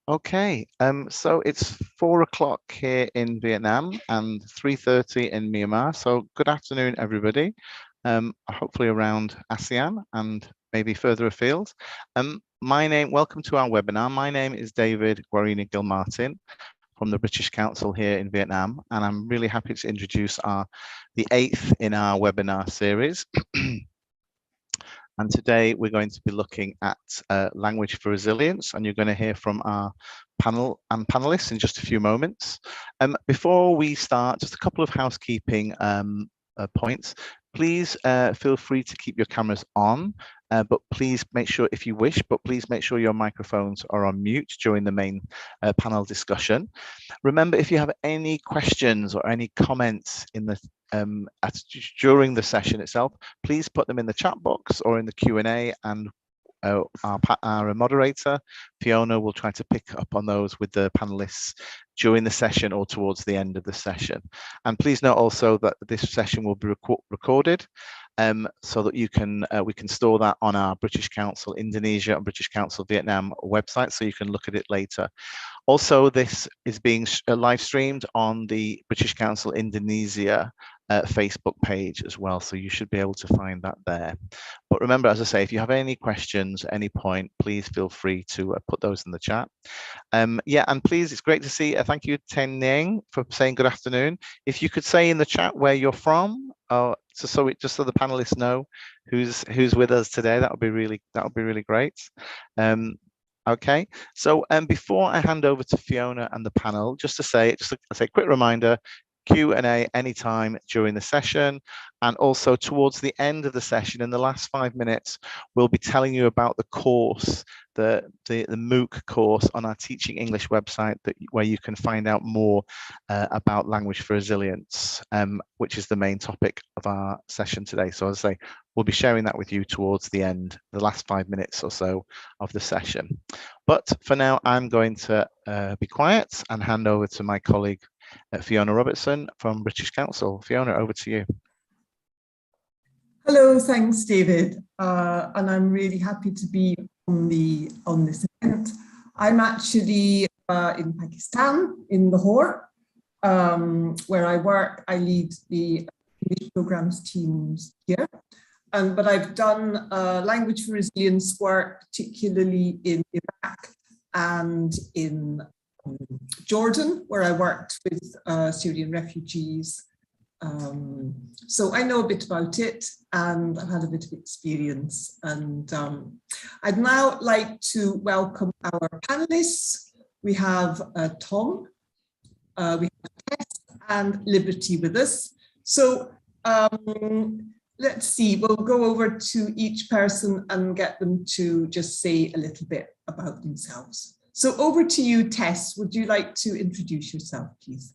Okay, so it's 4 o'clock here in Vietnam and 3:30 in Myanmar. So good afternoon, everybody. Hopefully around ASEAN and maybe further afield. Welcome to our webinar. My name is David Guarini Gilmartin from the British Council here in Vietnam, and I'm really happy to introduce the 8th in our webinar series. And today we're going to be looking at language for resilience, and you're going to hear from our panel and panelists in just a few moments. Before we start, just a couple of housekeeping points. Please feel free to keep your cameras on, but please make sure, if you wish, but please make sure your microphones are on mute during the main panel discussion. Remember, if you have any questions or any comments in the during the session itself, please put them in the chat box or in the Q&A, and our moderator, Fiona, will try to pick up on those with the panelists during the session or towards the end of the session. And please note also that this session will be recorded, so that we can store that on our British Council Indonesia and British Council Vietnam website, so you can look at it later. Also, this is being live streamed on the British Council Indonesia Facebook page as well, so you should be able to find that there. But remember, as I say, if you have any questions at any point, please feel free to put those in the chat. Yeah, and please, it's great to see. Thank you, Ten Ning, for saying good afternoon. If you could say in the chat where you're from, just so the panelists know who's with us today, that would be really great. Okay, so before I hand over to Fiona and the panel, just to say a quick reminder, Q&A anytime during the session, and also towards the end of the session, in the last 5 minutes, we'll be telling you about the course, the MOOC course on our Teaching English website, where you can find out more about language for resilience, which is the main topic of our session today. So as I say, we'll be sharing that with you towards the end, the last 5 minutes or so of the session. But for now, I'm going to be quiet and hand over to my colleague, Fiona Robertson from British Council. Fiona, over to you. Hello, thanks, David. And I'm really happy to be on this event. I'm actually in Pakistan, in Lahore, where I work. I lead the English programs teams here. But I've done language for resilience work, particularly in Iraq and in Jordan, where I worked with Syrian refugees. So I know a bit about it, and I've had a bit of experience. And I'd now like to welcome our panelists. We have Tom, we have Tess and Liberty with us. So let's see, we'll go over to each person and get them to just say a little bit about themselves. So over to you, Tess. Would you like to introduce yourself, please?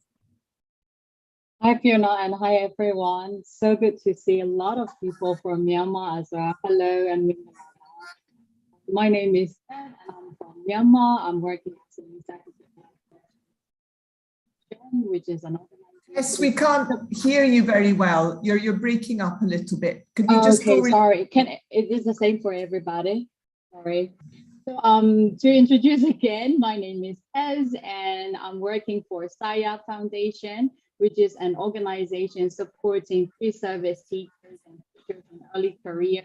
Hi, Fiona, and hi, everyone. So good to see a lot of people from Myanmar as well. Hello, and my name is Ed, and I'm from Myanmar. I'm working as an executive director, which is an organization. Yes, we can't hear you very well. You're breaking up a little bit. Could you just go? Sorry. It is the same for everybody? Sorry. So to introduce again, my name is Ez, and I'm working for Saya Foundation, which is an organization supporting pre-service teachers and teachers in early careers.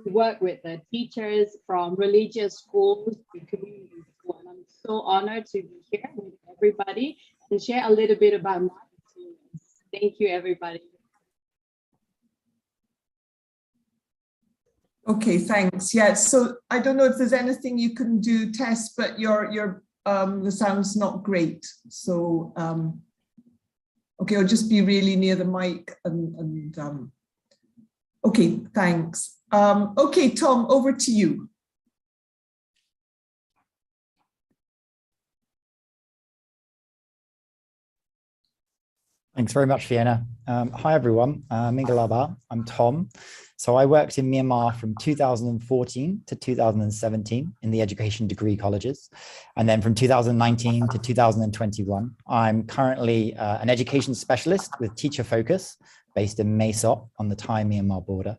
We work with the teachers from religious schools to community schools. And I'm so honored to be here with everybody and share a little bit about my experience. Thank you, everybody. Okay, thanks. Yeah, so I don't know if there's anything you can do, Tess, but the sound's not great. So okay, I'll just be really near the mic and okay, thanks. Okay, Tom, over to you. Thanks very much, Fiona. Hi, everyone. Mingalaba. I'm Tom. So I worked in Myanmar from 2014 to 2017 in the education degree colleges. And then from 2019 to 2021, I'm currently an education specialist with teacher focus based in Mae Sot on the Thai-Myanmar border.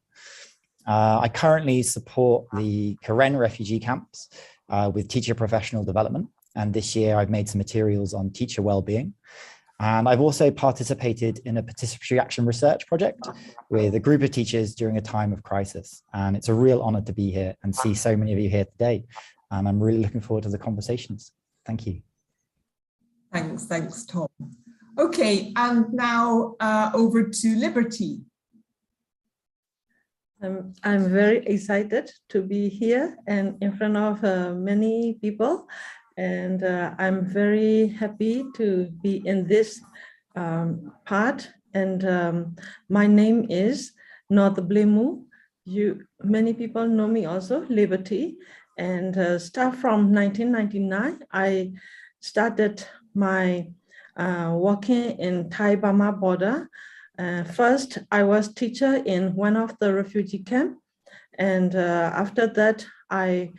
I currently support the Karen refugee camps with teacher professional development. And this year I've made some materials on teacher well-being. And I've also participated in a participatory action research project with a group of teachers during a time of crisis. And it's a real honor to be here and see so many of you here today. And I'm really looking forward to the conversations. Thank you. Thanks, Tom. Okay, and now over to Liberty. I'm very excited to be here and in front of many people. And I'm very happy to be in this part. And my name is Not Blemu. Many people know me also, Liberty. And start from 1999, I started my working in Thai-Burma border. First, I was teacher in one of the refugee camp. And after that, I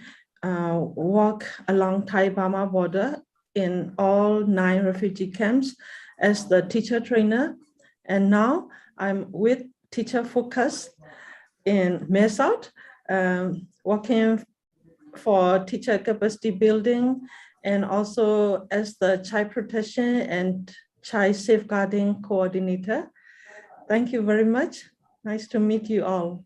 walk along Thai-Burma border in all 9 refugee camps as the teacher trainer. And now I'm with Teacher Focus in Mae Sot, working for teacher capacity building and also as the child protection and child safeguarding coordinator. Thank you very much. Nice to meet you all.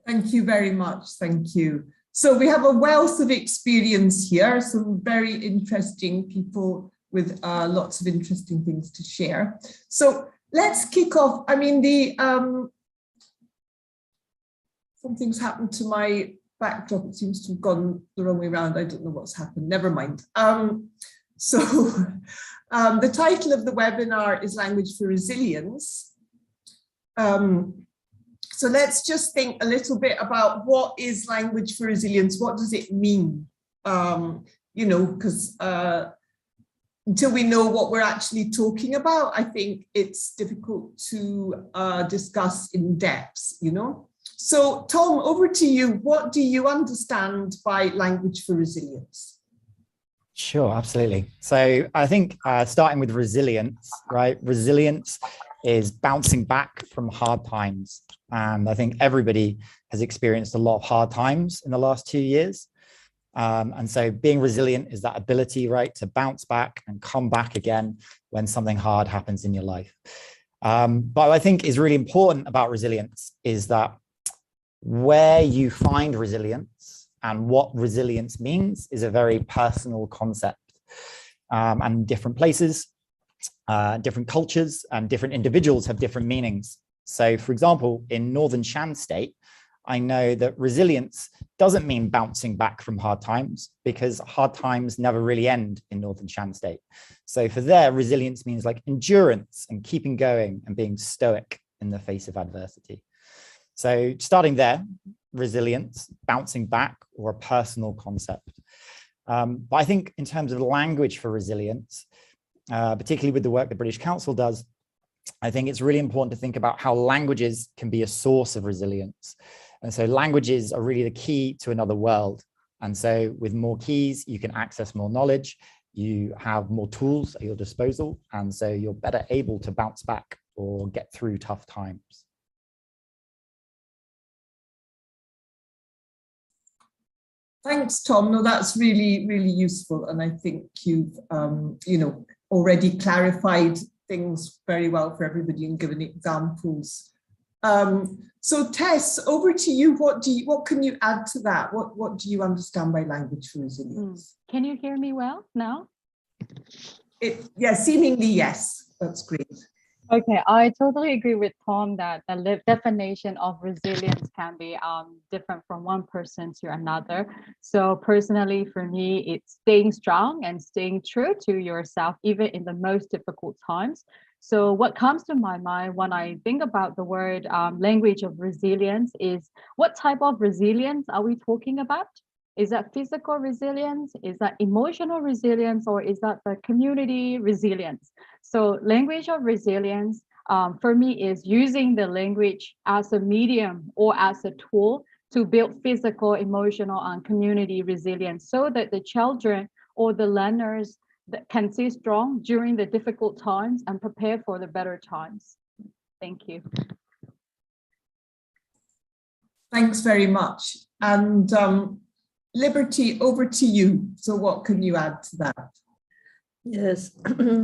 Thank you very much. Thank you. So we have a wealth of experience here, some very interesting people with lots of interesting things to share. So let's kick off. I mean, something's happened to my backdrop. It seems to have gone the wrong way around. I don't know what's happened. Never mind. The title of the webinar is Language for Resilience. So let's just think a little bit about what is language for resilience? What does it mean? You know, because until we know what we're actually talking about, I think it's difficult to discuss in depth, you know? So Tom, over to you. What do you understand by language for resilience? Sure, absolutely. So I think starting with resilience, right? Resilience is bouncing back from hard times. And I think everybody has experienced a lot of hard times in the last 2 years. And so being resilient is that ability, right, to bounce back and come back again when something hard happens in your life. But what I think is really important about resilience is that where you find resilience and what resilience means is a very personal concept. And different places, different cultures and different individuals have different meanings. So for example, in Northern Shan State, I know that resilience doesn't mean bouncing back from hard times because hard times never really end in Northern Shan State. So for there, resilience means like endurance and keeping going and being stoic in the face of adversity. So starting there, resilience, bouncing back, or a personal concept. But I think in terms of language for resilience, particularly with the work the British Council does, I think it's really important to think about how languages can be a source of resilience. And so languages are really the key to another world. And so with more keys, you can access more knowledge, you have more tools at your disposal, and so you're better able to bounce back or get through tough times. Thanks, Tom. No, that's really, really useful. And I think you've, you know, already clarified things very well for everybody and given examples. So Tess, over to you. What can you add to that? What do you understand by language for resilience? Can you hear me well now? Yeah, seemingly yes. That's great. Okay, I totally agree with Tom that the definition of resilience can be different from one person to another. So personally, for me, it's staying strong and staying true to yourself, even in the most difficult times. So what comes to my mind when I think about the word language of resilience is, what type of resilience are we talking about? Is that physical resilience? Is that emotional resilience? Or is that the community resilience? So language of resilience for me is using the language as a medium or as a tool to build physical, emotional, and community resilience so that the children or the learners that can stay strong during the difficult times and prepare for the better times. Thank you. Thanks very much. And Liberty, over to you. So what can you add to that? Yes,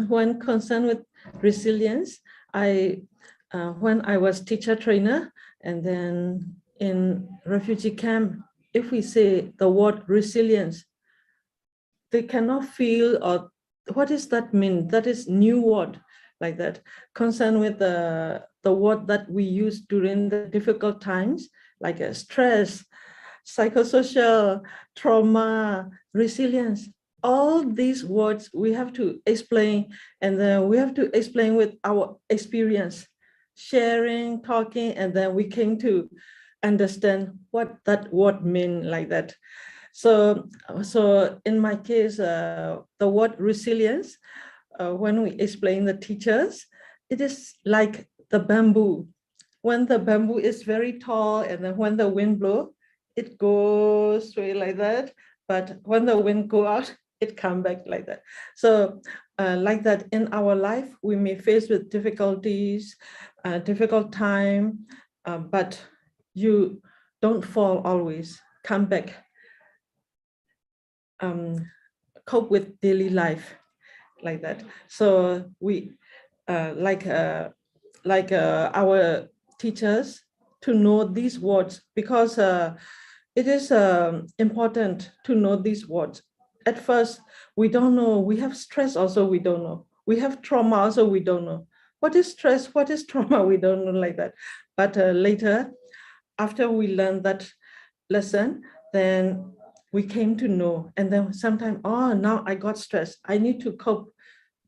when concerned with resilience, when I was teacher trainer and then in refugee camp, if we say the word resilience, they cannot feel or what does that mean? That is new word like that. Concerned with the word that we use during the difficult times, like stress, psychosocial, trauma, resilience. All these words we have to explain, and then we have to explain with our experience, sharing, talking, and then we came to understand what that word mean like that. So in my case, the word resilience, when we explain the teachers, it is like the bamboo. When the bamboo is very tall, and then when the wind blows, it goes straight like that. But when the wind go out, it come back like that. So like that in our life, we may face with difficulties, difficult time, but you don't fall always, come back, cope with daily life like that. So we like our teachers to know these words, because it is important to know these words. At first, we don't know. We have stress also, we don't know. We have trauma also, we don't know. What is stress? What is trauma? We don't know like that. But later, after we learn that lesson, then we came to know. And then sometimes, oh, now I got stressed. I need to cope.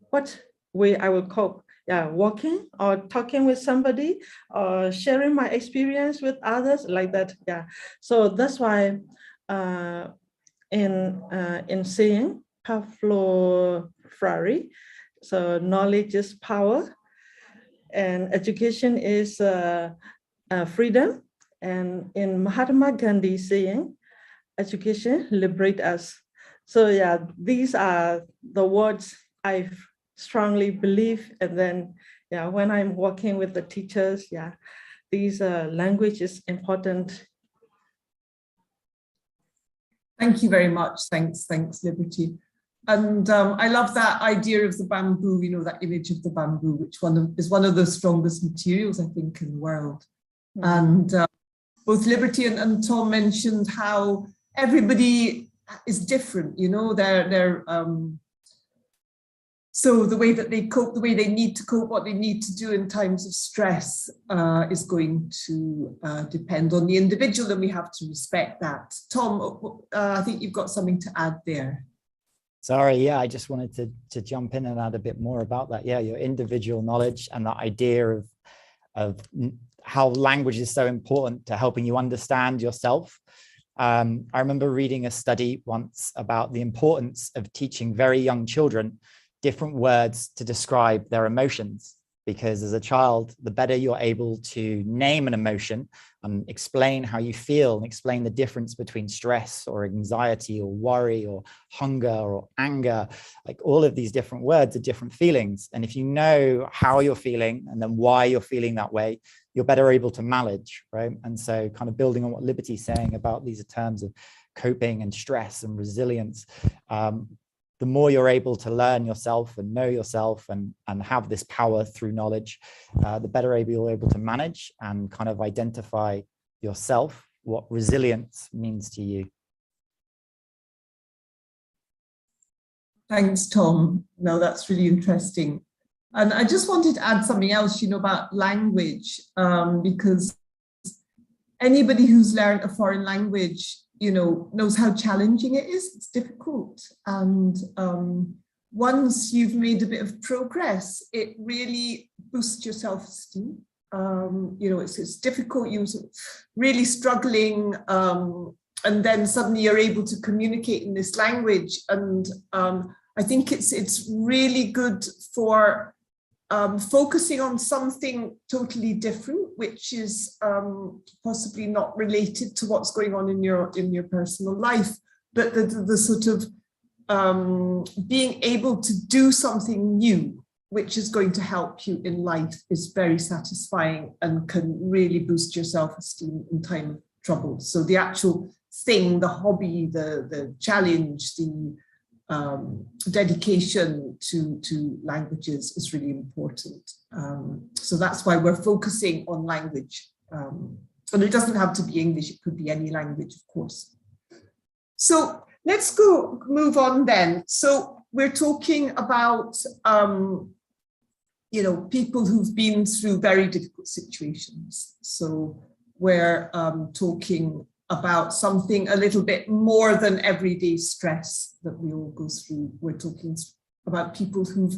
What way I will cope? Yeah, walking or talking with somebody or sharing my experience with others like that. Yeah, so that's why in saying Pavlo Freire, so knowledge is power and education is freedom. And in Mahatma Gandhi saying, education liberate us. So yeah, these are the words I strongly believe. And then yeah, when I'm working with the teachers, yeah, these language is important. Thank you very much. Thanks, Liberty. And I love that idea of the bamboo, you know, that image of the bamboo, which is one of the strongest materials, I think, in the world. Mm-hmm. And both Liberty and Tom mentioned how everybody is different, you know, so the way that they cope, the way they need to cope, what they need to do in times of stress is going to depend on the individual, and we have to respect that. Tom, I think you've got something to add there. Sorry, yeah, I just wanted to jump in and add a bit more about that. Yeah, your individual knowledge and that idea of how language is so important to helping you understand yourself. I remember reading a study once about the importance of teaching very young children different words to describe their emotions, because as a child, the better you're able to name an emotion and explain how you feel and explain the difference between stress or anxiety or worry or hunger or anger, like all of these different words are different feelings. And if you know how you're feeling and then why you're feeling that way, you're better able to manage, right? And so kind of building on what Liberty's saying about these terms of coping and stress and resilience, the more you're able to learn yourself and know yourself and have this power through knowledge, the better you're able to manage and kind of identify yourself, what resilience means to you. Thanks, Tom. No, that's really interesting. And I just wanted to add something else, you know, about language, because anybody who's learned a foreign language, you know, knows how challenging it is. It's difficult. And once you've made a bit of progress, it really boosts your self-esteem. You know, it's difficult. You're really struggling and then suddenly you're able to communicate in this language. And I think it's really good for focusing on something totally different, which is possibly not related to what's going on in your personal life, but the sort of being able to do something new, which is going to help you in life, is very satisfying and can really boost your self-esteem in time of trouble. So the actual thing, the hobby, the challenge, the dedication to languages is really important. So that's why we're focusing on language. And it doesn't have to be English, it could be any language, of course. So let's move on then. So we're talking about people who've been through very difficult situations. So we're talking about something a little bit more than everyday stress that we all go through. We're talking about people who've,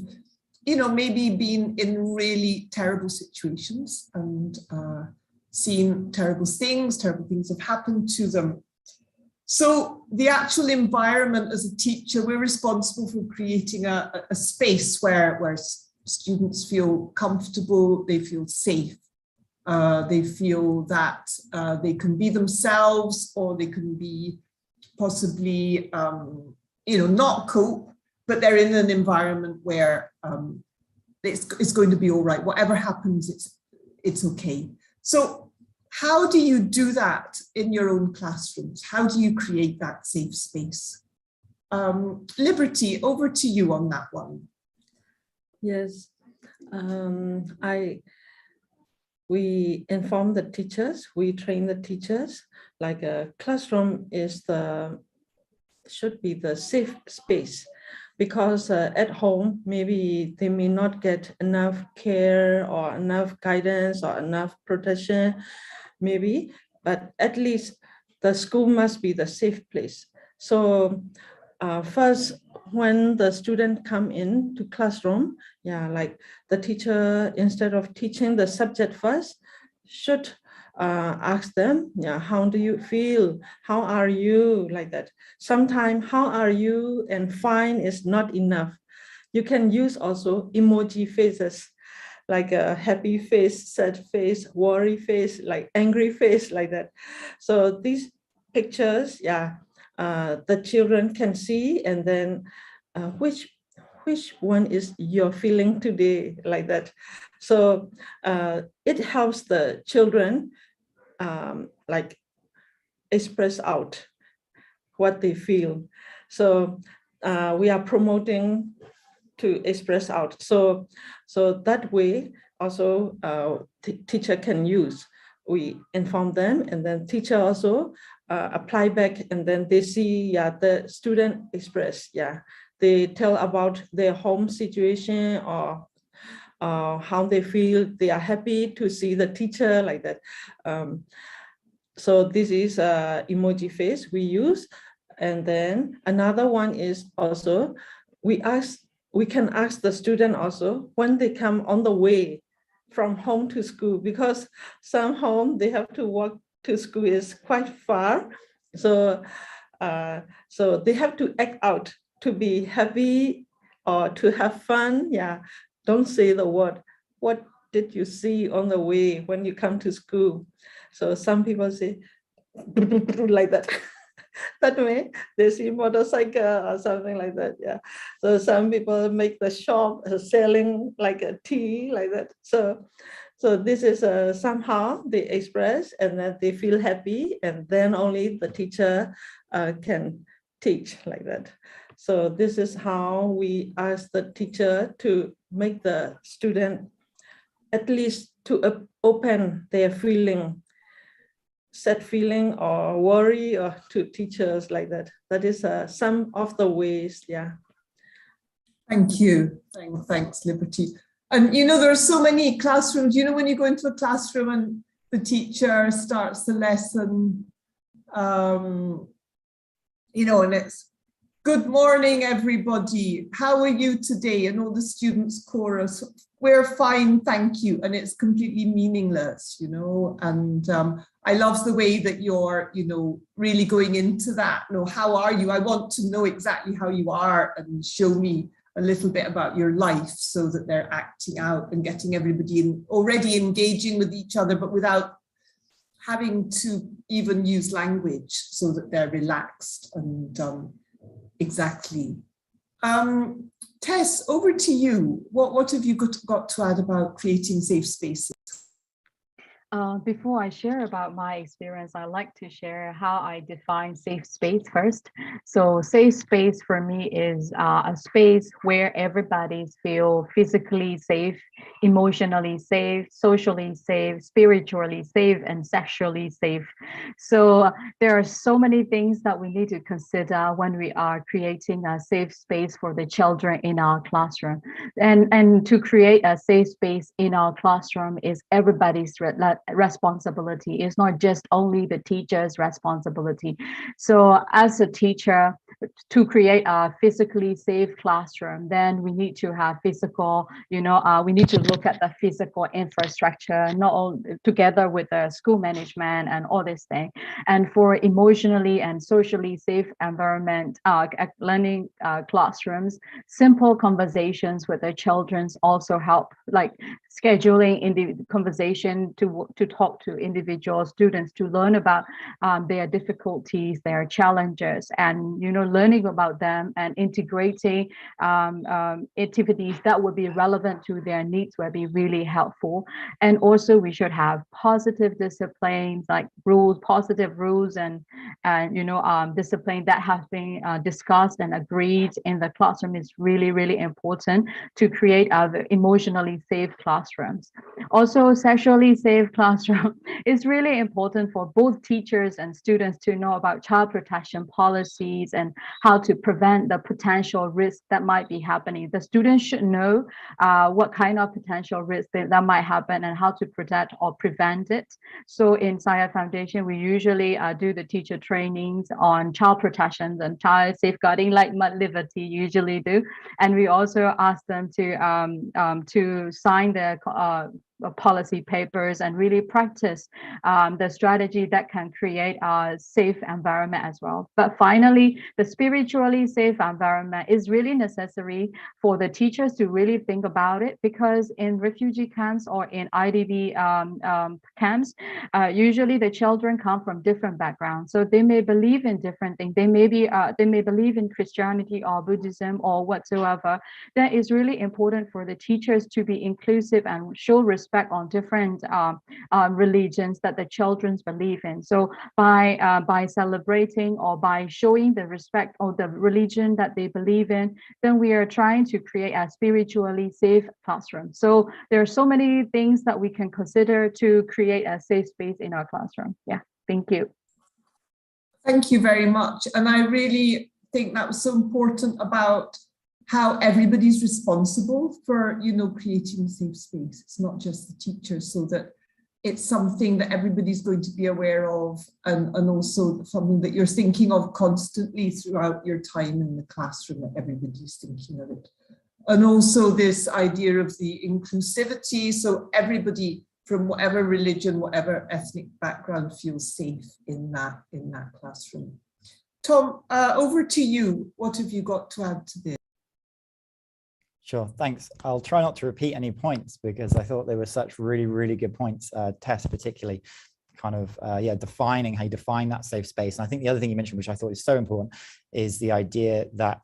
maybe been in really terrible situations and seen terrible things have happened to them. So the actual environment as a teacher, we're responsible for creating a space where students feel comfortable, they feel safe. They feel that they can be themselves, or they can be possibly, not cope, but they're in an environment where it's going to be all right. Whatever happens, it's okay. So how do you do that in your own classrooms? How do you create that safe space? Liberty, over to you on that one. Yes, we inform the teachers, we train the teachers, like a classroom should be the safe space, because at home, maybe they may not get enough care or enough guidance or enough protection, maybe, but at least the school must be the safe place. So first, when the student come in to classroom, like the teacher, instead of teaching the subject first, should ask them, how do you feel? How are you? Like that. Sometimes how are you and fine is not enough. You can use also emoji faces, like a happy face, sad face, worry face, like angry face, like that. So these pictures, the children can see, and then which one is your feeling today, like that. So it helps the children like express out what they feel. So we are promoting to express out. So that way also teacher can use. We inform them, and then teacher also apply back, and then they see the student express. They tell about their home situation, or how they feel. They are happy to see the teacher, like that. So this is emoji face we use. And then another one is also, we can ask the student also when they come on the way from home to school, because some home they have to walk to school is quite far. So they have to act out to be happy or to have fun. Don't say the word, what did you see on the way when you come to school? So some people say like that. That way they see motorcycle or something like that. So some people make the shop selling like a tea, like that. So this is somehow they express, and then they feel happy, and then only the teacher can teach, like that. So this is how we ask the teacher to make the student at least to open their feeling, sad feeling or worry, or to teachers, like that. That is some of the ways. Thank you. Thanks, Liberty. And there are so many classrooms, when you go into a classroom and the teacher starts the lesson, and it's, good morning, everybody. How are you today? And all the students chorus, we're fine, thank you. And it's completely meaningless, and I love the way that you're, really going into that. How are you? I want to know exactly how you are and show me a little bit about your life so that they're acting out and getting everybody already engaging with each other, but without having to even use language, so that they're relaxed and exactly. Tess, over to you. What have you got to add about creating safe spaces? Before I share about my experience, I'd like to share how I define safe space first. So safe space for me is a space where everybody feels physically safe, emotionally safe, socially safe, spiritually safe, and sexually safe. So there are so many things that we need to consider when we are creating a safe space for the children in our classroom. And to create a safe space in our classroom is everybody's responsibility. It's not just only the teacher's responsibility. So as a teacher, to create a physically safe classroom, then we need to have physical, we need to look at the physical infrastructure, not all together with the school management and all this thing. And for emotionally and socially safe environment, learning classrooms, simple conversations with the children also help, like scheduling in the conversation to talk to individual students to learn about their difficulties, their challenges, and learning about them and integrating activities that would be relevant to their needs will be really helpful. And also we should have positive disciplines, like positive rules and discipline that have been discussed and agreed in the classroom is really, really important to create emotionally safe classrooms. Also, sexually safe classroom is really important for both teachers and students to know about child protection policies and how to prevent the potential risk that might be happening. The students should know what kind of potential risk that might happen and how to protect or prevent it. So in Saya Foundation, we usually do the teacher trainings on child protection and child safeguarding, like Mud Liberty usually do. And we also ask them to sign their policy papers and really practice the strategy that can create a safe environment as well. But finally, the spiritually safe environment is really necessary for the teachers to really think about it, because in refugee camps or in IDP camps, usually the children come from different backgrounds. So they may believe in different things. They may believe in Christianity or Buddhism or whatsoever. That is really important for the teachers to be inclusive and show respect on different religions that the children believe in. So by celebrating or by showing the respect of the religion that they believe in, then we are trying to create a spiritually safe classroom. So there are so many things that we can consider to create a safe space in our classroom. Yeah, thank you. Thank you very much. And I really think that was so important about how everybody's responsible for, creating a safe space. It's not just the teachers, so that it's something that everybody's going to be aware of, and also something that you're thinking of constantly throughout your time in the classroom, that everybody's thinking of it. And also this idea of the inclusivity, so everybody from whatever religion, whatever ethnic background feels safe in that classroom. Tom, over to you. What have you got to add to this? Sure, thanks. I'll try not to repeat any points because I thought they were such really, really good points, Tess particularly, kind of, defining how you define that safe space. And I think the other thing you mentioned, which I thought is so important, is the idea that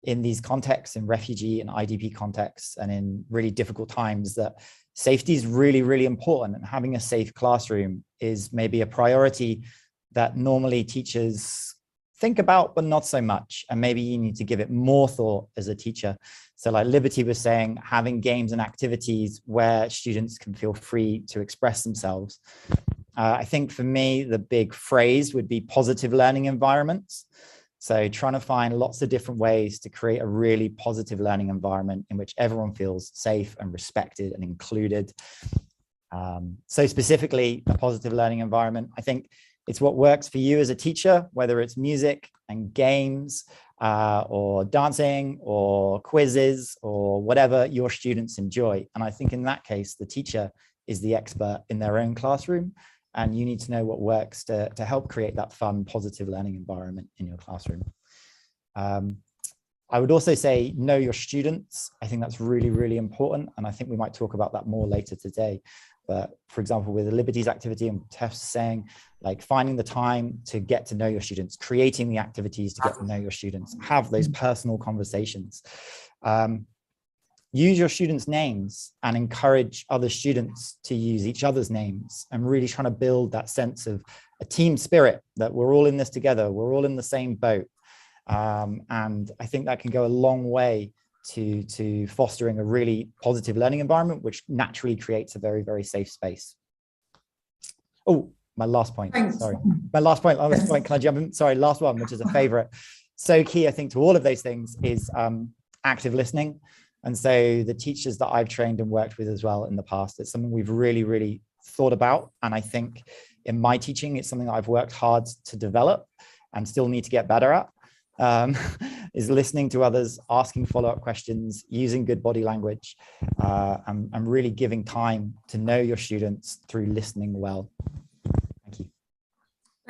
in these contexts, in refugee and IDP contexts, and in really difficult times, that safety is really, really important. And having a safe classroom is maybe a priority that normally teachers think about, but not so much. And maybe you need to give it more thought as a teacher. So like Liberty was saying, having games and activities where students can feel free to express themselves. I think for me, the big phrase would be positive learning environments. So trying to find lots of different ways to create a really positive learning environment in which everyone feels safe and respected and included. So specifically, a positive learning environment, I think it's what works for you as a teacher, whether it's music and games or dancing or quizzes or whatever your students enjoy. And I think in that case, the teacher is the expert in their own classroom. and you need to know what works to help create that fun, positive learning environment in your classroom. I would also say know your students. I think that's really, really important. And I think we might talk about that more later today. But for example, with the Liberties activity and Tef's saying, like finding the time to get to know your students, creating the activities to get to know your students, have those personal conversations. Use your students' names and encourage other students to use each other's names, and really trying to build that sense of a team spirit, that we're all in this together, we're all in the same boat. And I think that can go a long way to fostering a really positive learning environment, which naturally creates a very, very safe space. Oh, my last point, sorry. My last point, can I jump in? Sorry, last one, which is a favorite. So key, I think, to all of those things is active listening. And so the teachers that I've trained and worked with as well in the past, it's something we've really, really thought about. And I think in my teaching, it's something that I've worked hard to develop and still need to get better at. Is listening to others, asking follow-up questions, using good body language, and really giving time to know your students through listening well. Thank you.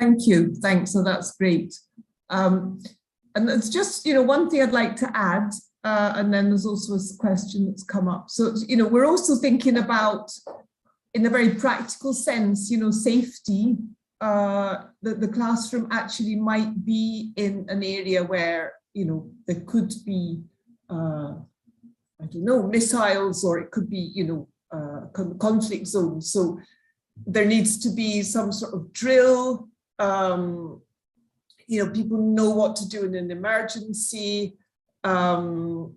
Thank you. Thanks. So that's great. And it's just, one thing I'd like to add, and then there's also a question that's come up. So, we're also thinking about, in a very practical sense, safety. The classroom actually might be in an area where, there could be, I don't know, missiles, or it could be, conflict zones. So there needs to be some sort of drill. People know what to do in an emergency. All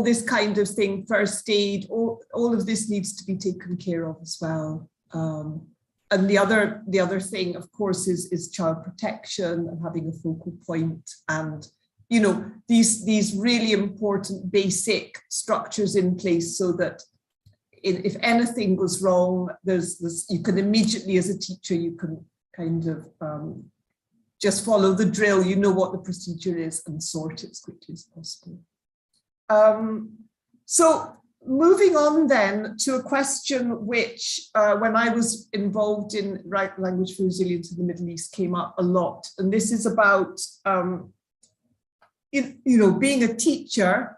this kind of thing, first aid, all of this needs to be taken care of as well. And the other thing, of course, is child protection and having a focal point, and these really important basic structures in place, so that if anything goes wrong, you can immediately, as a teacher, you can kind of just follow the drill. You know what the procedure is and sort it as quickly as possible. So moving on then to a question which, when I was involved in Language for Resilience in the Middle East, came up a lot. And this is about, being a teacher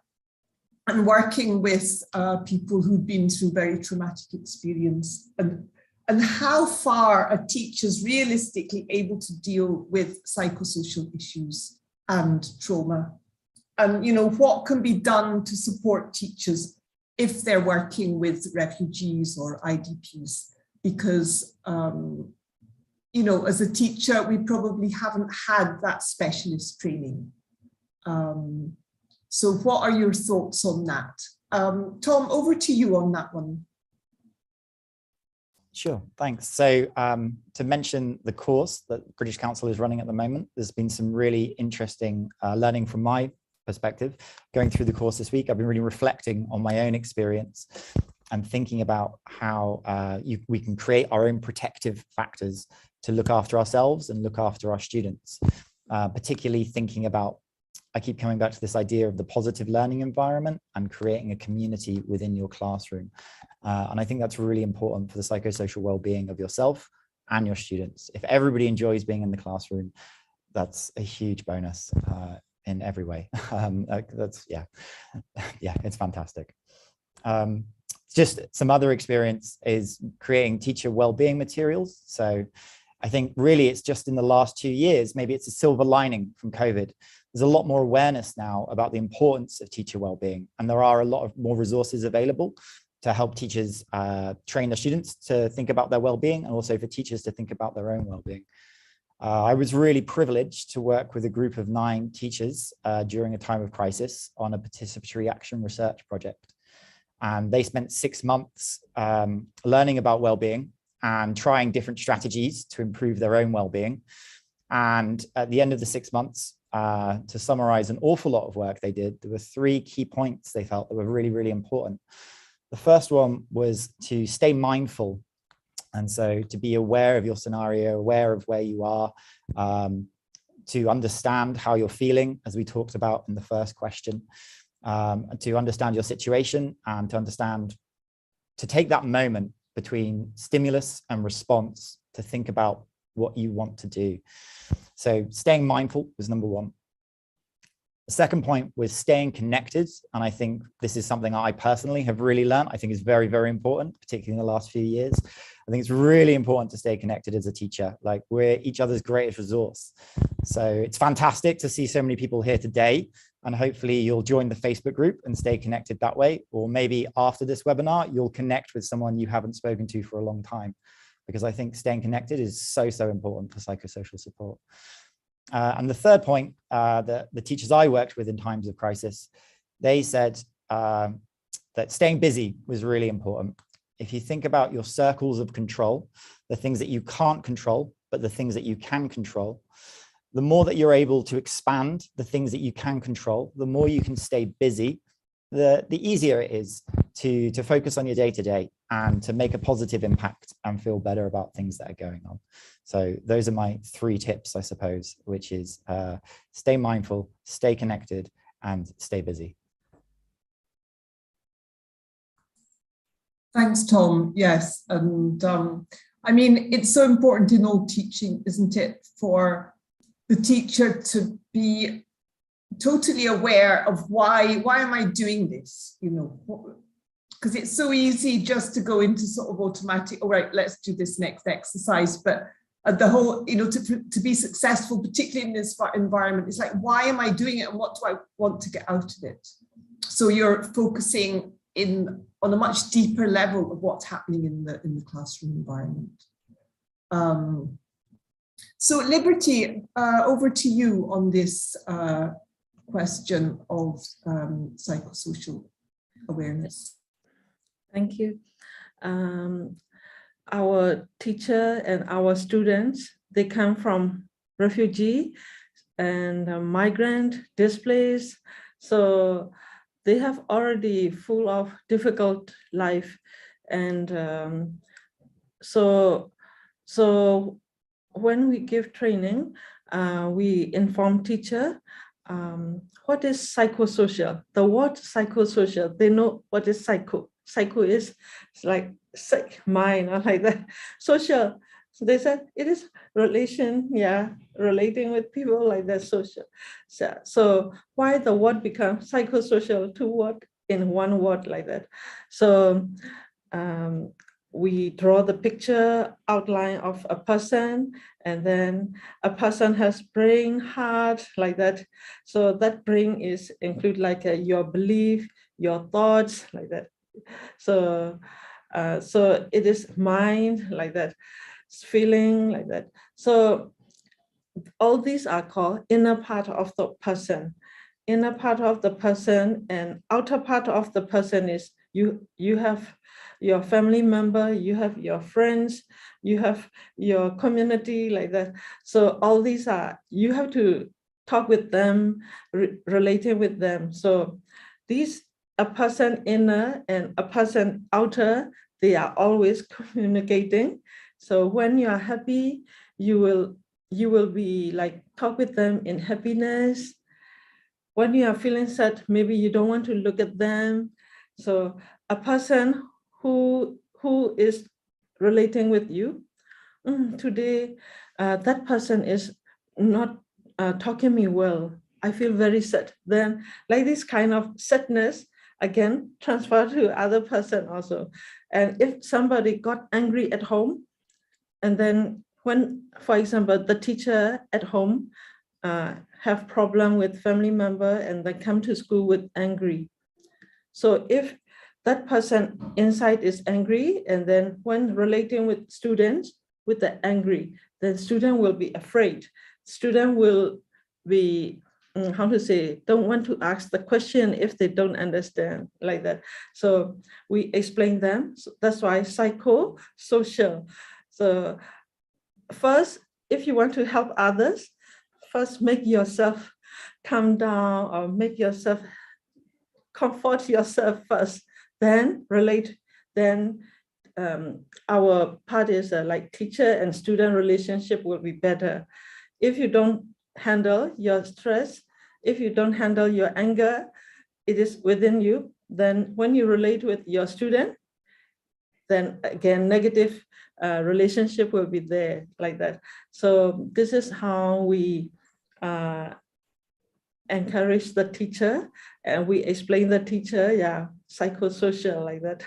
and working with people who've been through very traumatic experience, and how far a teacher's realistically able to deal with psychosocial issues and trauma. And, what can be done to support teachers if they're working with refugees or IDPs, because, as a teacher, we probably haven't had that specialist training. So what are your thoughts on that? Tom, over to you on that one. Sure, thanks. So to mention the course that British Council is running at the moment, there's been some really interesting learning from my perspective. Going through the course this week, I've been really reflecting on my own experience and thinking about how we can create our own protective factors to look after ourselves and look after our students, particularly thinking about, I keep coming back to this idea of the positive learning environment and creating a community within your classroom. And I think that's really important for the psychosocial well-being of yourself and your students. If everybody enjoys being in the classroom, that's a huge bonus. In every way. It's fantastic. Just some other experience is creating teacher well-being materials. So I think really it's just in the last 2 years, maybe it's a silver lining from COVID. There's a lot more awareness now about the importance of teacher well-being, and there are a lot of more resources available to help teachers train their students to think about their well-being, and also for teachers to think about their own well-being. I was really privileged to work with a group of 9 teachers during a time of crisis on a participatory action research project. And they spent 6 months learning about well-being and trying different strategies to improve their own well-being. And at the end of the 6 months, to summarize an awful lot of work they did, there were 3 key points they felt that were really, really important. The first one was to stay mindful. And so to be aware of your scenario, aware of where you are, to understand how you're feeling, as we talked about in the first question, to understand your situation and to take that moment between stimulus and response to think about what you want to do. So staying mindful was number one. The second point was staying connected. And I think this is something I personally have really learned. I think is very, very important, particularly in the last few years. I think it's really important to stay connected as a teacher. Like, we're each other's greatest resource. So it's fantastic to see so many people here today, and hopefully you'll join the Facebook group and stay connected that way. Or maybe after this webinar, you'll connect with someone you haven't spoken to for a long time, because I think staying connected is so, so important for psychosocial support. And the third point, the teachers I worked with in times of crisis, they said that staying busy was really important. If you think about your circles of control, the things that you can't control, but the things that you can control, the more that you're able to expand the things that you can control, the more you can stay busy, the easier it is to focus on your day-to-day and to make a positive impact and feel better about things that are going on. So those are my 3 tips, I suppose, which is stay mindful, stay connected, and stay busy. Thanks, Tom. Yes, and I mean, it's so important in all teaching, isn't it, for the teacher to be totally aware of why am I doing this, you know, because it's so easy just to go into sort of automatic, all right, let's do this next exercise, but the whole, you know, to be successful, particularly in this environment, it's like, why am I doing it and what do I want to get out of it? So you're focusing on a much deeper level of what's happening in the classroom environment. So Liberty, over to you on this question of psychosocial awareness. Thank you. Our teacher and our students, they come from refugee and migrant, displaced. So they have already full of difficult life. And so when we give training, we inform teacher, what is psychosocial? The word psychosocial, they know what is psycho. Psycho is like sick mind or like that. Social, so they said it is relation, yeah, relating with people like that, social. So why the word becomes psychosocial, 2 words in 1 word like that. So we draw the picture outline of a person, and then a person has brain, heart, like that. So that brain is include like your belief, your thoughts, like that. So so it is mind, like that, feeling, like that. So all these are called inner part of the person. Inner part of the person and outer part of the person is you have your family member, you have your friends, you have your community, like that. So all these are, you have to talk with them, relating with them. So these, a person inner and a person outer, they are always communicating. So when you are happy, you will be like talk with them in happiness. When you are feeling sad, maybe you don't want to look at them. So a person who is relating with you, today that person is not talking me well. I feel very sad. Then like this kind of sadness, again, transfer to other person also. And if somebody got angry at home, and then when, for example, the teacher at home have problem with family member and they come to school with angry. So if that person inside is angry, and then when relating with students with the angry, the student will be afraid. Student will be, how to say, don't want to ask the question if they don't understand, like that. So we explain them. So that's why psychosocial. So first, if you want to help others, first make yourself calm down, or make yourself comfort yourself first, then relate. Then our part is like teacher and student relationship will be better. If you don't handle your stress, if you don't handle your anger, it is within you, then when you relate with your student, then again, negative relationship will be there like that. So this is how we encourage the teacher, and we explain the teacher, yeah, psychosocial like that.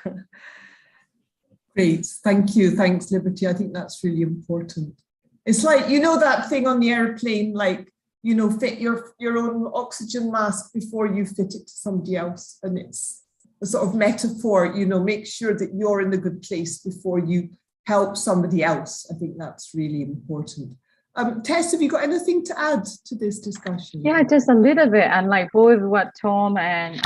Great, thank you. Thanks, Liberty. I think that's really important. It's like, you know, that thing on the airplane, like, you know, fit your own oxygen mask before you fit it to somebody else. And it's a sort of metaphor, you know, make sure that you're in a good place before you help somebody else. I think that's really important. Tess, have you got anything to add to this discussion? Yeah, just a little bit. And like both what Tom and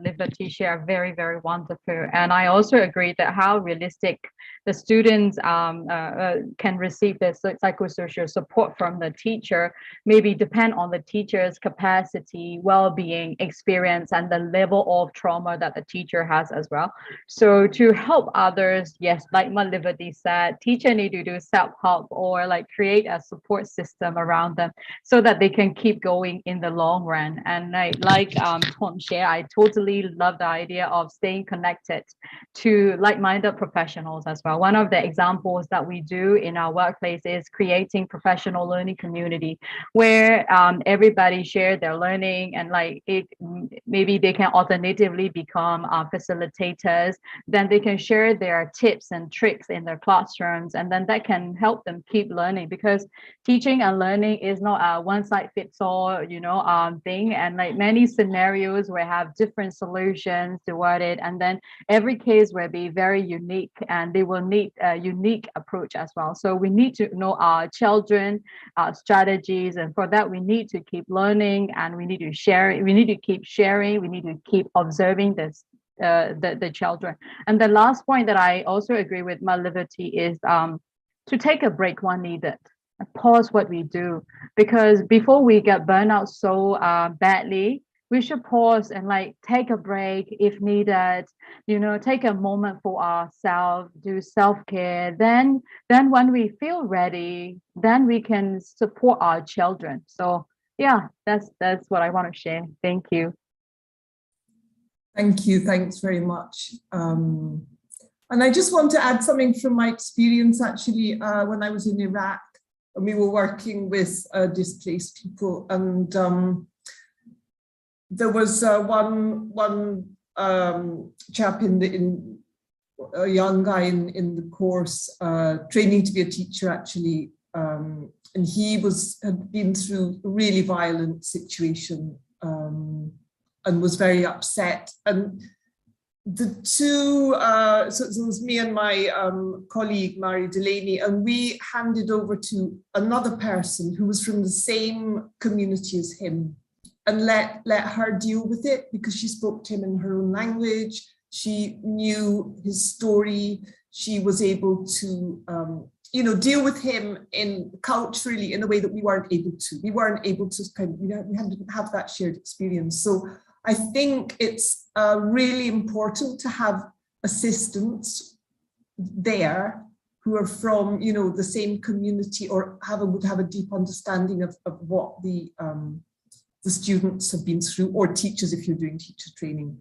Liberty share, very, very wonderful. And I also agree that how realistic the students can receive the psychosocial support from the teacher maybe depend on the teacher's capacity, well-being, experience, and the level of trauma that the teacher has as well. So to help others, yes, like Liberty said, teacher need to do self-help or like create a support system around them so that they can keep going in the long run. And like Tom shared, I totally love the idea of staying connected to like-minded professionals as well. One of the examples that we do in our workplace is creating professional learning community where everybody share their learning, and like it maybe they can alternatively become facilitators. Then they can share their tips and tricks in their classrooms, and then that can help them keep learning, because teaching and learning is not a one-size-fits-all, you know, thing. And like many scenarios will have different solutions toward it, and then every case will be very unique, and they will need a unique approach as well. So we need to know our children, strategies, and for that we need to keep learning, and we need to share. We need to keep sharing. We need to keep observing this. The children. And the last point that I also agree with my Liberty is to take a break when needed. Pause what we do, because before we get burned out so badly, we should pause and like take a break if needed, you know, take a moment for ourselves, do self-care. Then when we feel ready, then we can support our children. So yeah, that's what I want to share. Thank you. Thank you. Thanks very much. And I just want to add something from my experience actually when I was in Iraq. And we were working with displaced people, and there was one chap a young guy in the course training to be a teacher actually, and he had been through a really violent situation and was very upset. And the two, so it was me and my colleague, Mary Delaney, and we handed over to another person who was from the same community as him, and let her deal with it, because she spoke to him in her own language. She knew his story. She was able to, you know, deal with him culturally in a way that we weren't able to. We weren't able to we didn't have that shared experience. So I think it's really important to have assistants there who are from, you know, the same community, or would have a deep understanding of what the students have been through, or teachers if you're doing teacher training.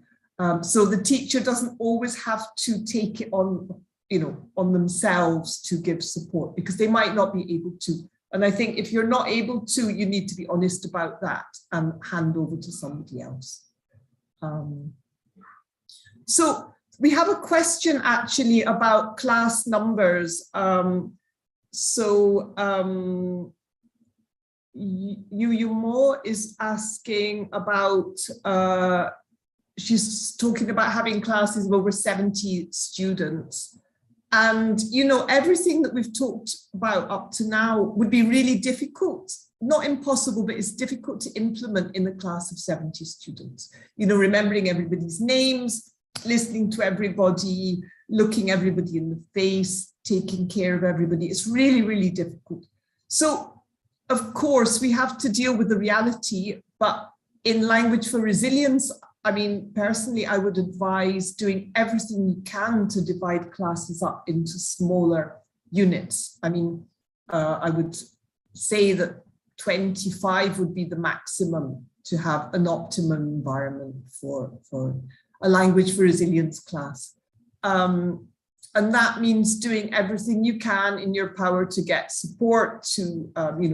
So the teacher doesn't always have to take it on, you know, on themselves to give support, because they might not be able to. And I think if you're not able to, you need to be honest about that and hand over to somebody else. So we have a question actually about class numbers. Yu Mo is asking about, she's talking about having classes of over 70 students. And, you know, everything that we've talked about up to now would be really difficult. Not impossible, but it's difficult to implement in a class of 70 students. You know, remembering everybody's names, listening to everybody, looking everybody in the face, taking care of everybody. It's really, really difficult. So, of course, we have to deal with the reality, but in Language for Resilience, I mean, personally, I would advise doing everything you can to divide classes up into smaller units. I mean, I would say that 25 would be the maximum to have an optimum environment for a Language for Resilience class. And that means doing everything you can in your power to get support, to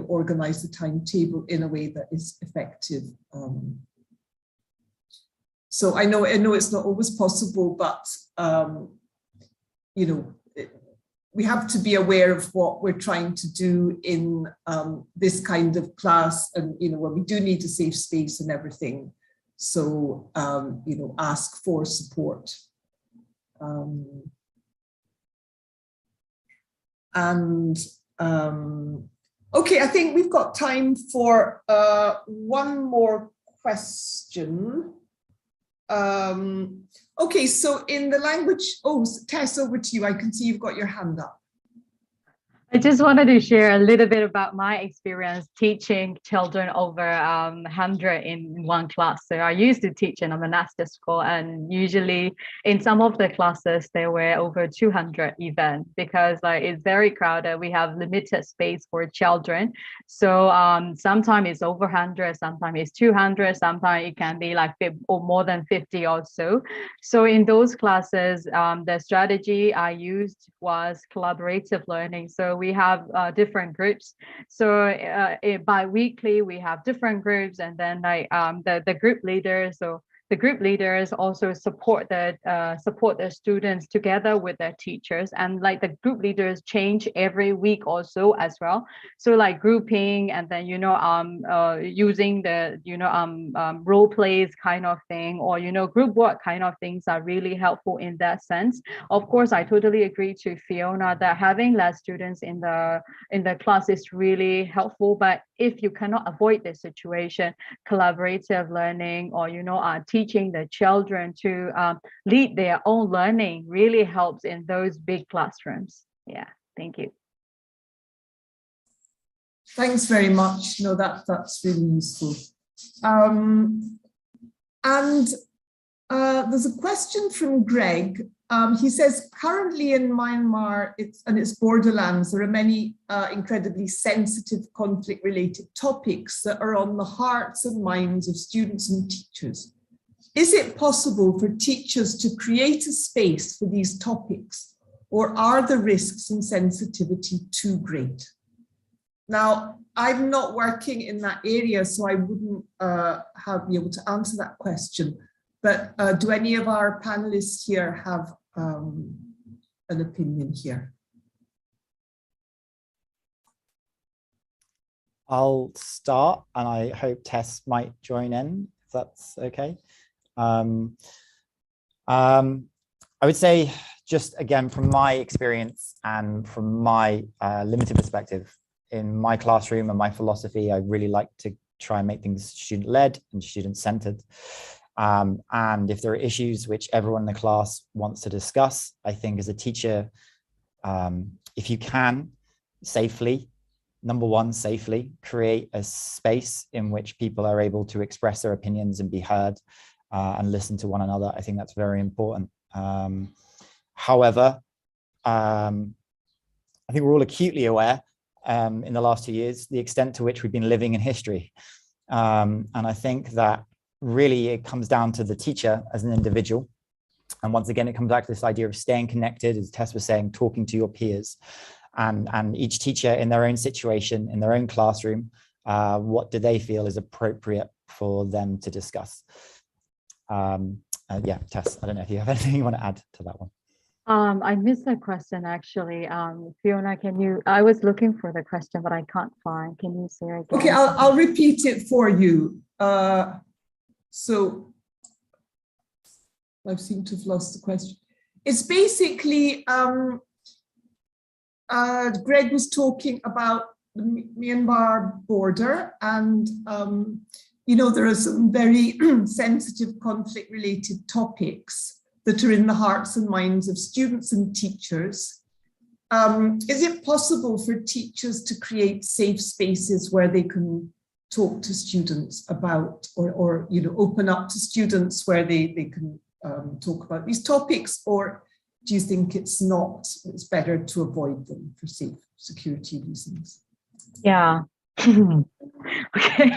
organize the timetable in a way that is effective. So I know it's not always possible, but we have to be aware of what we're trying to do in this kind of class, and when we do need a safe space and everything. So ask for support. Okay, I think we've got time for one more question. Okay, so in the language, Tess, over to you. I can see you've got your hand up. I just wanted to share a little bit about my experience teaching children over 100 in one class. So I used to teach in a monastic school, and usually in some of the classes there were over 200 even, because it's very crowded. We have limited space for children. So sometimes it's over 100, sometimes it's 200, sometimes it can be or more than 50 or so. So in those classes, the strategy I used was collaborative learning. So we have different groups. So bi-weekly we have different groups, and then the group leaders. So the group leaders also support the students together with their teachers, and the group leaders change every week or so as well. So grouping, and then using the role plays kind of thing, or group work kind of things are really helpful in that sense. Of course, I totally agree to Fiona that having less students in the class is really helpful, but if you cannot avoid this situation, collaborative learning, or teaching the children to lead their own learning really helps in those big classrooms. Yeah, thank you. Thanks very much. No, that's really useful. There's a question from Greg. He says, currently in Myanmar and its borderlands, there are many incredibly sensitive conflict-related topics that are on the hearts and minds of students and teachers. Is it possible for teachers to create a space for these topics, or are the risks and sensitivity too great? Now, I'm not working in that area, so I wouldn't be able to answer that question. But do any of our panelists here have an opinion here? I'll start, and I hope Tess might join in, if that's okay. I would say, just again, from my experience and from my limited perspective, in my classroom and my philosophy, I really like to try and make things student-led and student-centered. And if there are issues which everyone in the class wants to discuss, I think as a teacher, if you can safely, number one, safely create a space in which people are able to express their opinions and be heard and listen to one another, I think that's very important. However, I think we're all acutely aware in the last 2 years, the extent to which we've been living in history. And I think that really it comes down to the teacher as an individual. And once again, it comes back to this idea of staying connected, as Tess was saying, talking to your peers, and each teacher in their own situation, in their own classroom, what do they feel is appropriate for them to discuss? Yeah, Tess, I don't know if you have anything you want to add to that one. I missed that question actually. Fiona, I was looking for the question, but I can't find. Can you say it again? Okay, I'll repeat it for you. So I seem to have lost the question. It's basically, Greg was talking about the Myanmar border, and there are some very sensitive conflict-related topics that are in the hearts and minds of students and teachers. Is it possible for teachers to create safe spaces where they can talk to students about, or open up to students where they can talk about these topics, or do you think it's better to avoid them for security reasons? Yeah, Okay,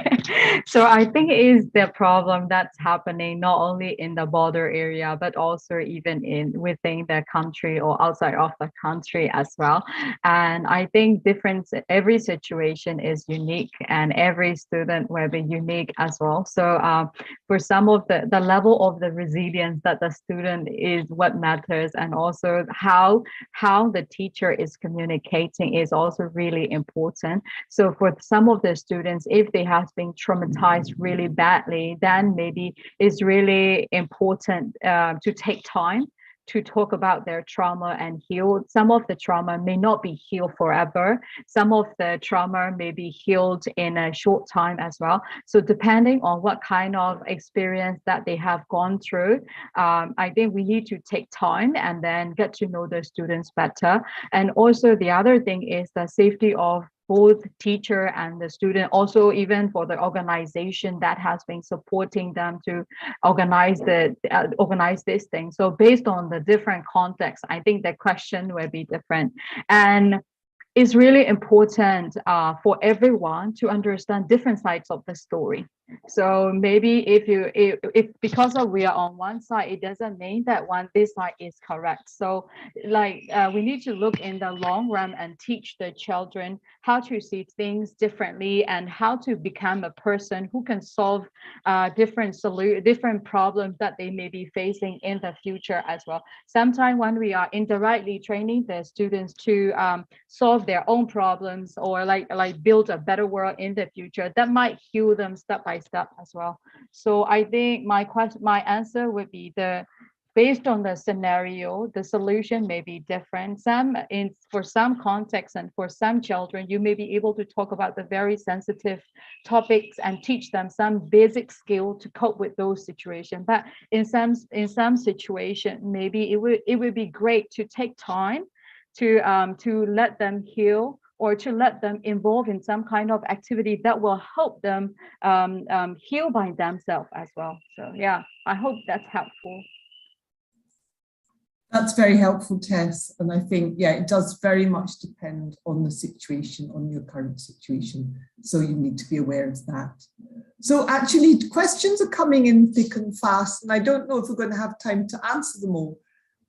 so I think it is the problem that's happening not only in the border area, but also even in within the country or outside of the country as well. And I think every situation is unique, and every student will be unique as well. So for some of the level of the resilience that the student is what matters, and also how the teacher is communicating is also really important. So for some of the students, if they have been traumatized really badly, then maybe it's really important to take time to talk about their trauma and heal. Some of the trauma may not be healed forever. Some of the trauma may be healed in a short time as well. So depending on what kind of experience that they have gone through, I think we need to take time and then get to know the students better. And also the other thing is the safety of both teacher and the student, also even for the organization that has been supporting them to organize this thing. So based on the different context, I think the question will be different. And it's really important for everyone to understand different sides of the story. So maybe if because of we are on one side, it doesn't mean that this side is correct. So like we need to look in the long run and teach the children how to see things differently and how to become a person who can solve different problems that they may be facing in the future as well. Sometimes when we are indirectly training the students to solve their own problems or like build a better world in the future, that might heal them step by step as well. So I think my answer would be based on the scenario, the solution may be different. For some contexts and for some children, you may be able to talk about the very sensitive topics and teach them some basic skill to cope with those situations. But in some situation, maybe it would be great to take time to let them heal or to let them involve in some kind of activity that will help them heal by themselves as well. So yeah, I hope that's helpful. That's very helpful, Tess. And I think, yeah, it does very much depend on the situation, on your current situation. So you need to be aware of that. So actually, questions are coming in thick and fast, and I don't know if we're going to have time to answer them all.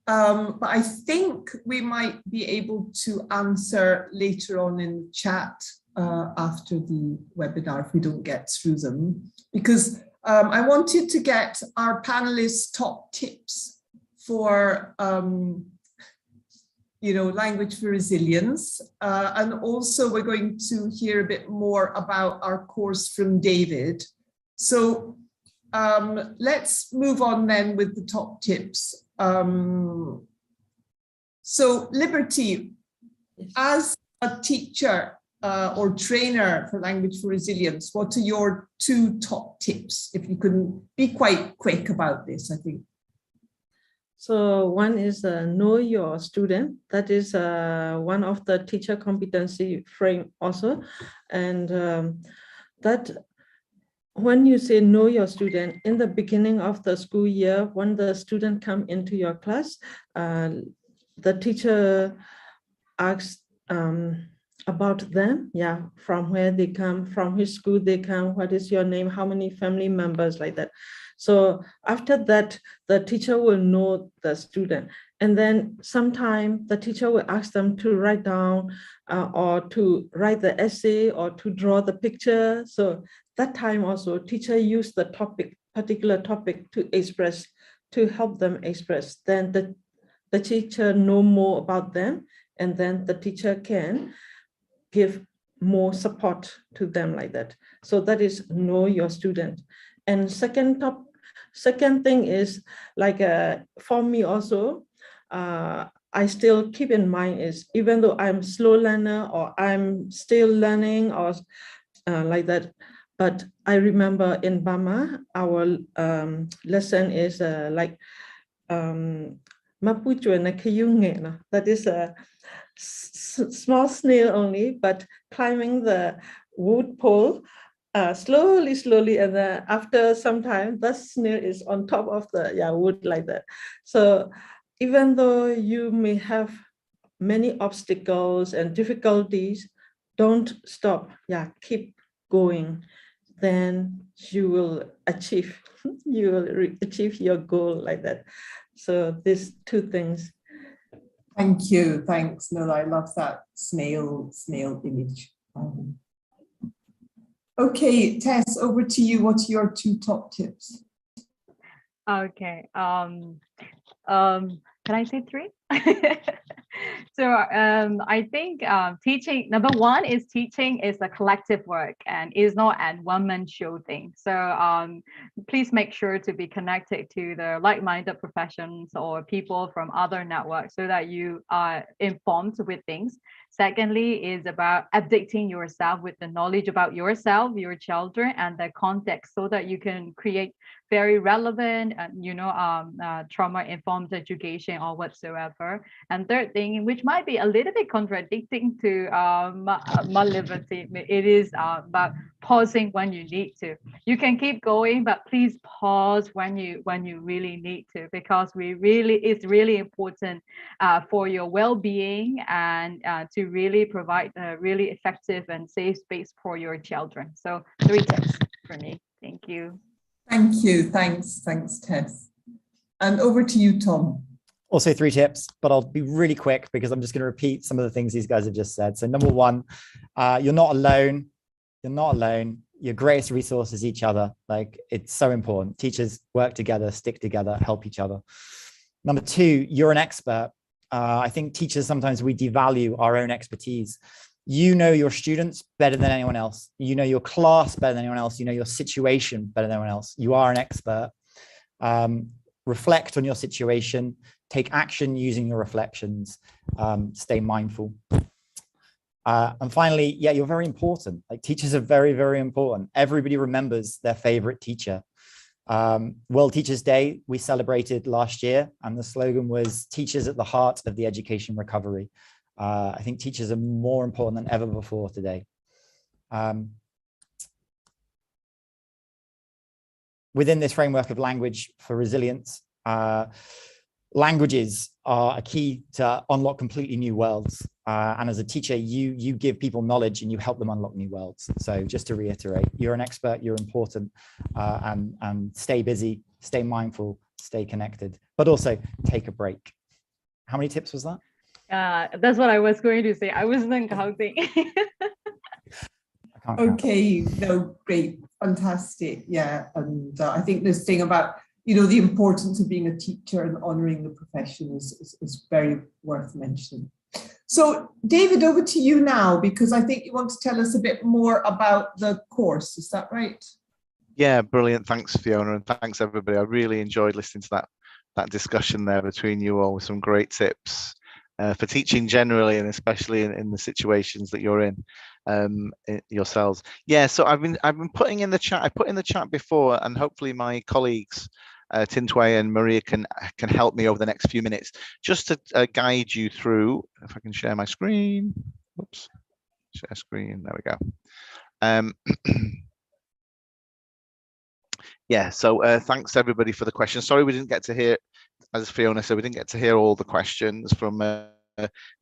But I think we might be able to answer later on in the chat after the webinar if we don't get through them, because I wanted to get our panelists' top tips for language for resilience, and also we're going to hear a bit more about our course from David. So let's move on then with the top tips. So Liberty, as a teacher or trainer for language for resilience, what are your 2 top tips? If you can be quite quick about this, I think. So one is know your student. That is one of the teacher competency frame also. And that when you say know your student, in the beginning of the school year, when the student come into your class, the teacher asks about them, from where they come, from which school they come, what is your name, how many family members, like that. So after that, the teacher will know the student. And then sometime the teacher will ask them to write down or to write the essay or to draw the picture. So that time also, teacher use the particular topic to express, to help them express. Then the teacher know more about them, and then the teacher can give more support to them like that. So that is know your student. And second thing is like for me also, I still keep in mind is even though I'm slow learner or I'm still learning or like that, but I remember in Burma, our lesson is like that is a small snail only, but climbing the wood pole slowly, and then after some time, the snail is on top of the wood like that. So even though you may have many obstacles and difficulties, don't stop. Yeah, keep going. Then you will achieve, achieve your goal like that. So these two things. Thank you. Thanks. No, I love that snail image. Okay, Tess, over to you. What are your 2 top tips? Okay. Can I say 3? So I think teaching, number 1 is teaching is a collective work and is not a one-man show thing. So please make sure to be connected to the like-minded professions or people from other networks so that you are informed with things. Secondly is about updating yourself with the knowledge about yourself, your children, and the context so that you can create very relevant, trauma-informed education or whatsoever. And third thing, which might be a little bit contradicting to my liberty, it is about pausing when you need to. You can keep going, but please pause when you really need to, because it's really important for your well-being and to really provide a really effective and safe space for your children. So 3 tips for me. Thank you. Thank you. Thanks, Tess. And over to you, Tom. Also 3 tips, but I'll be really quick because I'm just going to repeat some of the things these guys have just said. So number 1, you're not alone. You're not alone. Your greatest resource is each other. Like, it's so important. Teachers work together, stick together, help each other. Number 2, you're an expert. I think teachers, sometimes we devalue our own expertise. You know your students better than anyone else. You know your class better than anyone else. You know your situation better than anyone else. You are an expert. Reflect on your situation. Take action using your reflections. Stay mindful. And finally, yeah, you're very important. Like, teachers are very, very important. Everybody remembers their favorite teacher. World Teachers Day, we celebrated last year, and the slogan was "Teachers at the heart of the education recovery." I think teachers are more important than ever before today. Within this framework of language for resilience, languages are a key to unlock completely new worlds. And as a teacher, you give people knowledge and you help them unlock new worlds. So just to reiterate, you're an expert, you're important, and stay busy, stay mindful, stay connected, but also take a break. How many tips was that? That's what I was going to say. I wasn't counting. Okay, no, great, fantastic. Yeah, and I think this thing about, the importance of being a teacher and honouring the profession is very worth mentioning. So, David, over to you now, because I think you want to tell us a bit more about the course. Is that right? Yeah, brilliant. Thanks, Fiona, and thanks everybody. I really enjoyed listening to that discussion there between you all, with some great tips for teaching generally, and especially in the situations that you're in yourselves. Yeah, so I've been putting in the chat. I put in the chat before, and hopefully my colleagues Tintway and Maria can help me over the next few minutes, just to guide you through. If I can share my screen. Oops, share screen. There we go. Yeah, so thanks everybody for the questions. Sorry we didn't get to hear, as Fiona said, we didn't get to hear all the questions from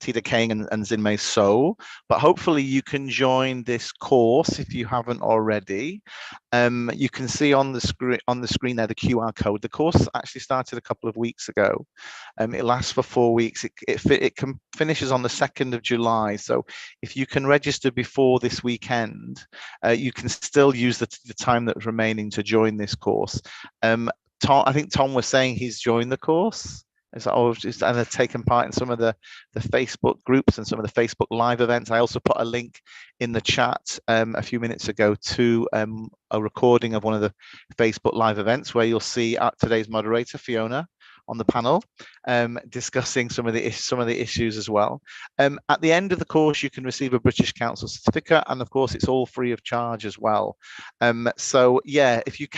Tita Kang and Zinmei So, but hopefully you can join this course if you haven't already. You can see on the screen there the QR code. The course actually started a couple of weeks ago. It lasts for 4 weeks. It finishes on the 2nd of July. So if you can register before this weekend, you can still use the time that's remaining to join this course. I think Tom was saying he's joined the course. And have taken part in some of the Facebook groups and some of the Facebook live events. I also put a link in the chat a few minutes ago to a recording of one of the Facebook live events, where you'll see today's moderator Fiona on the panel discussing some of the issues as well. At the end of the course, you can receive a British Council certificate, and of course it's all free of charge as well. So yeah, if you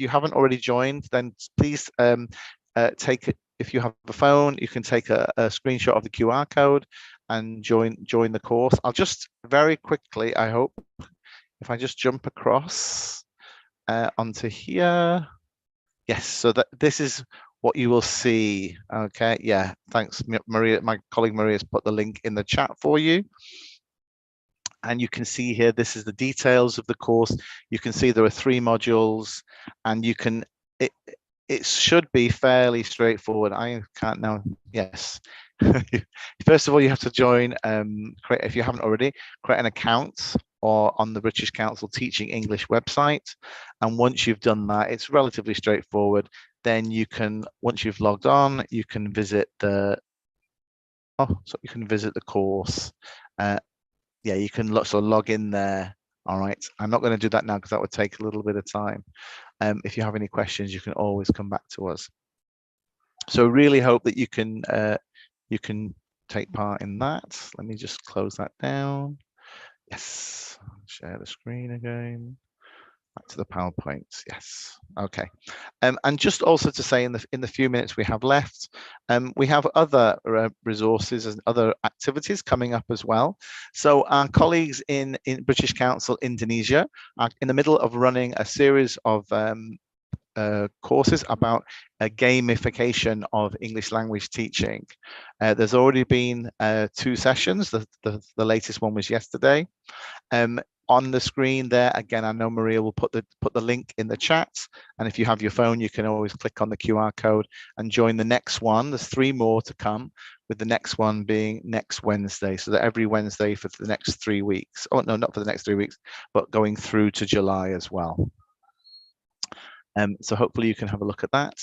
haven't already joined, then please take it. If you have a phone, you can take a screenshot of the QR code and join the course. I'll just very quickly, I hope, if I just jump across onto here. Yes, so this is what you will see. Okay, yeah, thanks, Maria. My colleague Maria has put the link in the chat for you. And you can see here, this is the details of the course. You can see there are 3 modules, and you can, it should be fairly straightforward. I can't now, yes. First of all, you have to join, if you haven't already, create an account or on the British Council Teaching English website. And once you've done that, it's relatively straightforward. Then you can, once you've logged on, you can visit the, you can visit the course. Yeah, you can log in there. All right, I'm not going to do that now because that would take a little bit of time. If you have any questions, you can always come back to us. So really hope that you can take part in that. Let me just close that down. Yes, share the screen again. Back to the PowerPoint. Yes. Okay. And just also to say, in the few minutes we have left, we have other resources and other activities coming up as well. So our colleagues in British Council Indonesia are in the middle of running a series of courses about gamification of English language teaching. There's already been 2 sessions. The latest one was yesterday. On the screen there, again, I know Maria will put the link in the chat, and if you have your phone, you can always click on the QR code and join the next one. There's 3 more to come, with the next one being next Wednesday, so that every Wednesday for the next 3 weeks. Oh no, not for the next 3 weeks, but going through to July as well. So hopefully you can have a look at that.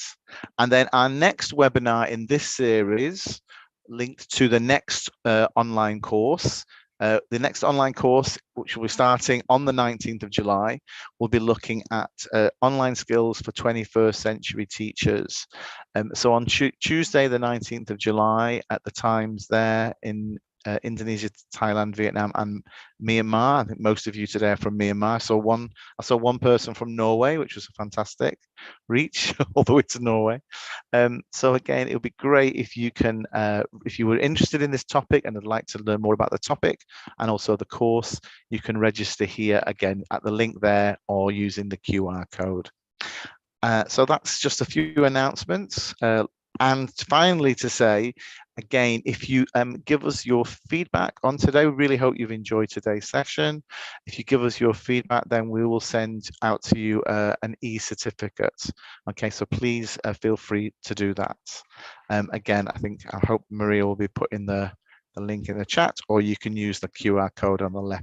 And then our next webinar in this series, linked to the next online course. The next online course, which will be starting on the 19th of July, will be looking at online skills for 21st century teachers. So on Tuesday, the 19th of July, at the times there in Indonesia, Thailand, Vietnam, and Myanmar. I think most of you today are from Myanmar. I saw one person from Norway, which was a fantastic reach all the way to Norway. So again, it would be great if you can, if you were interested in this topic and would like to learn more about the topic and also the course, you can register here again at the link there or using the QR code. So that's just a few announcements. And finally to say, again, if you give us your feedback on today, we really hope you've enjoyed today's session. If you give us your feedback, then we will send out to you an e-certificate. Okay, so please feel free to do that. Again, I hope Maria will be putting the link in the chat, or you can use the QR code on the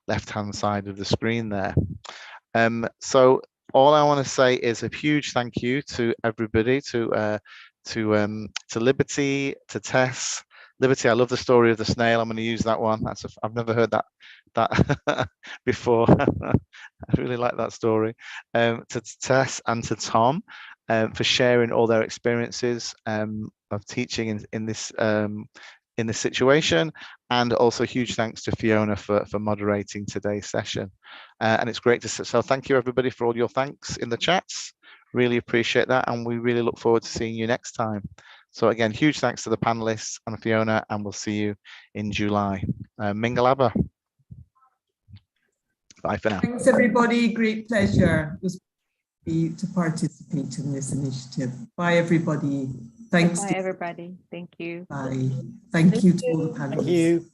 left-hand side of the screen there. So all I want to say is a huge thank you to everybody, to Liberty, to Tess. Liberty, I love the story of the snail. I'm going to use that one. I've never heard that before. I really like that story. To Tess and to Tom for sharing all their experiences of teaching in this situation, and also huge thanks to Fiona for moderating today's session. And it's great to see. So thank you everybody for all your thanks in the chats. Really appreciate that, and we really look forward to seeing you next time. So again, huge thanks to the panelists and Fiona, and we'll see you in July. Mingalaba. Bye for now. Thanks everybody, great pleasure. It was to participate in this initiative. Bye everybody. Thanks. Bye everybody. Thank you. Bye. Thank you to all the panelists. Thank you.